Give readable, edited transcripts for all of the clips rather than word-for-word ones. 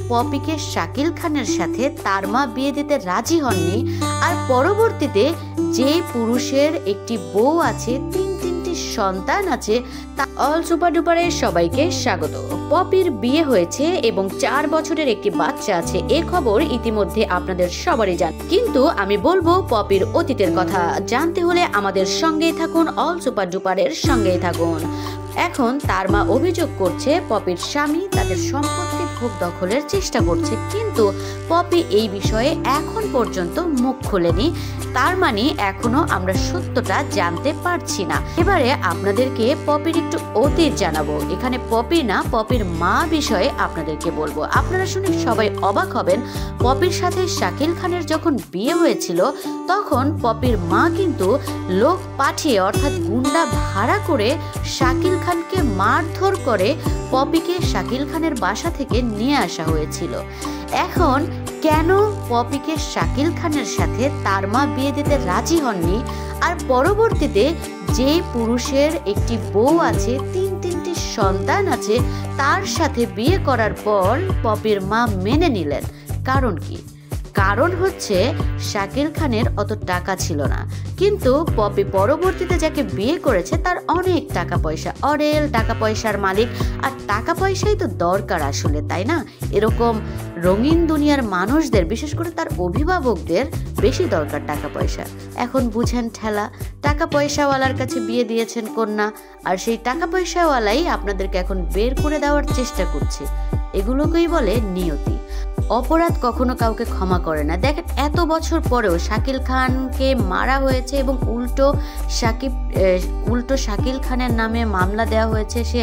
পপিকে শাকিল খানের সাথে তার মা বিয়ে দিতে রাজি হননি, আর পরবর্তীতে যে পুরুষের একটি বউ আছে, তিনটি সন্তান আছে, তা অল সুপার ডুপারের সবাইকে স্বাগত। পপির বিয়ে হয়েছে এবং 4 বছরের একটি বাচ্চা আছে, এ খবর ইতিমধ্যে আপনাদের সবারই জান। কিন্তু আমি বলবো পপির অতীতের কথা। জানতে হলে আমাদের সঙ্গেই থাকুন, অল সুপার ডুপারের সঙ্গেই থাকুন। এখন তার মা অভিযোগ করছে পপির স্বামী তাদের সম্পত্তি ভোগ দখলের চেষ্টা করছে, কিন্তু পপি এই বিষয়ে এখন পর্যন্ত মুখ খোলেনি। তার মানে এখনো আমরা সত্যটা জানতে পারছি না। এবারে আপনাদেরকে পপির একটু অতীত জানাবো। এখানে পপি না, পপির মা বিষয়ে আপনাদেরকে বলবো। আপনারা শুনে সবাই অবাক হবেন। পপির সাথে শাকিল খানের যখন বিয়ে হয়েছিল, তখন পপির মা কিন্তু লোক পাঠিয়ে, অর্থাৎ গুন্ডা ভাড়া করে শাকিল খানকে মারধর করে পপিকে শাকিল খানের বাসা থেকে নিয়ে আসা হয়েছিল। এখন কেন পপিকে শাকিল খানের সাথে তার মা বিয়ে দিতে রাজি হননি, আর পরবর্তীতে যে পুরুষের একটি বউ আছে, তিনটি সন্তান আছে, তার সাথে বিয়ে করার পর পপির মা মেনে নিলেন? কারণ কি? কারণ হচ্ছে শাকিল খানের অত টাকা ছিল না, কিন্তু পপি পরবর্তীতে যাকে বিয়ে করেছে তার অনেক টাকা পয়সা, অরেল টাকা পয়সার মালিক। আর টাকা পয়সাই তো দরকার আসলে, তাই না? এরকম রঙিন দুনিয়ার মানুষদের, বিশেষ করে তার অভিভাবকদের বেশি দরকার টাকা পয়সা। এখন বুঝেন ঠেলা, টাকা পয়সাওয়ালার কাছে বিয়ে দিয়েছেন কন্যা, আর সেই টাকা পয়সাওয়ালাই আপনাদেরকে এখন বের করে দেওয়ার চেষ্টা করছে। এগুলোকেই বলে নিয়তি। অপরাধ কখনো কাউকে ক্ষমা করে না। দেখেন, এত বছর পরেও শাকিল খানকে মারা হয়েছে এবং উল্টো শাকিল খানের নামে মামলা দেওয়া হয়েছে। সে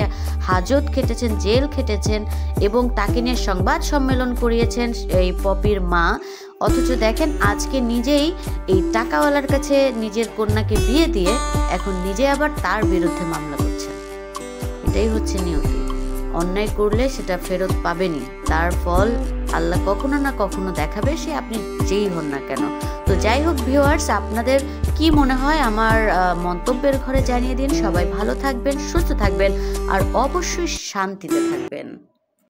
হাজত খেটেছেন, জেল খেটেছেন, এবং তাকে নিয়ে সংবাদ সম্মেলন করিয়েছেন এই পপির মা। অথচ দেখেন আজকে নিজেই এই টাকাওয়ালার কাছে নিজের কন্যাকে বিয়ে দিয়ে এখন নিজে আবার তার বিরুদ্ধে মামলা করছেন। এটাই হচ্ছে নিয়তি। অন্যায় করলে সেটা ফেরত পাবেনই, তার ফল আল্লাহ কখনো না কখনো দেখাবে, সে আপনি যেই হন না কেন। তো যাই হোক ভিউয়ার্স, আপনাদের কি মনে হয় আমার মন্তব্যের ঘরে জানিয়ে দিন। সবাই ভালো থাকবেন, সুস্থ থাকবেন, আর অবশ্যই শান্তিতে থাকবেন।